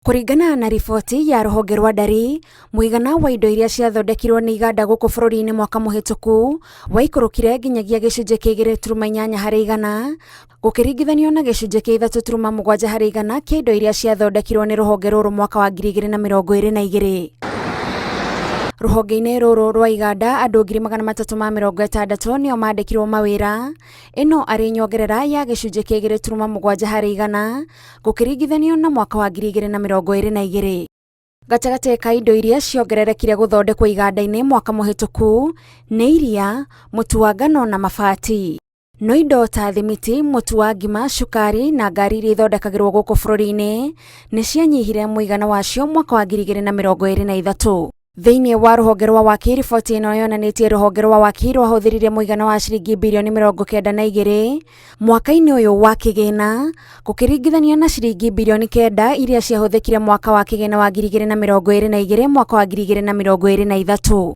Kuringana na riboti ya ruhonge rwa ndari, muigana wa indo iria ciathondekirwo ni iganda guku bururi-ini mwaka muhituku waikurukire nginyagia gicunji kia 2.8 harĩ igana gukiringithanio na gicunji kia 3.7 harĩ igana kia indo iria ciathondekirwo ni ruhonge ruru mwaka wa 2022. Ruhonge-ini ruru rwa iganda andu 360,060 nio mandikirwo mawira, ino ari nyongerera ya gicunji kia 2.7 harĩ igana gukiringithanio na mwaka wa 2022. Gatagati ka indo iria ciongererekire guthondekwo iganda-ini mwaka muhituku ni iria, mutu wa ngano na mabati. No indo ta thimiti, mutu wa ngima, cukari na ngari iria ithondekagirwo guku bururi-ini ni cianyihire muigana wacio mwaka wa 2023. Thiini wa ruhonge rwa waki, riboti ino yonanitie ruhonge rwa waki rwahuthiririe muigana wa ciringi birioni 92 mwaka-ini uyu wa kigina gukiringithanio na ciringi birioni 9 iria ciahuthikire mwaka wa kigina wa 2022 mwaka wa 2023.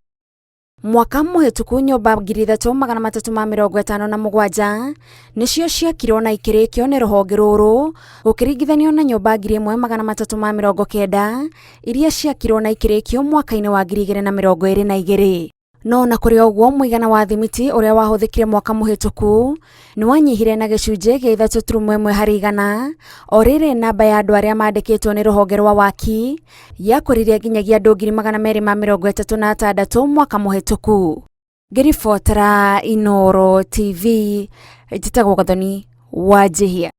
Mwaka muhituku nyumba 3,357 nicio ciakirwo na ikirikio ni ruhonge ruru gukiringithanio na nyumba 1,390 iria ciakirwo na ikirikio mwaka-ini wa 2022. No na kuri oguo muigana wa thimiti uria wahuthikire mwaka muhituku ni wanyihire na gicunji gia 3.1 harĩ igana, o riri namba ya andu aria mandikitwo ni ruhonge rwa waki yakuririe nginyagia andu 236 mwaka muhituku. Ngiribotera Inooro TV, njitagwo Gathoni Wanjihia.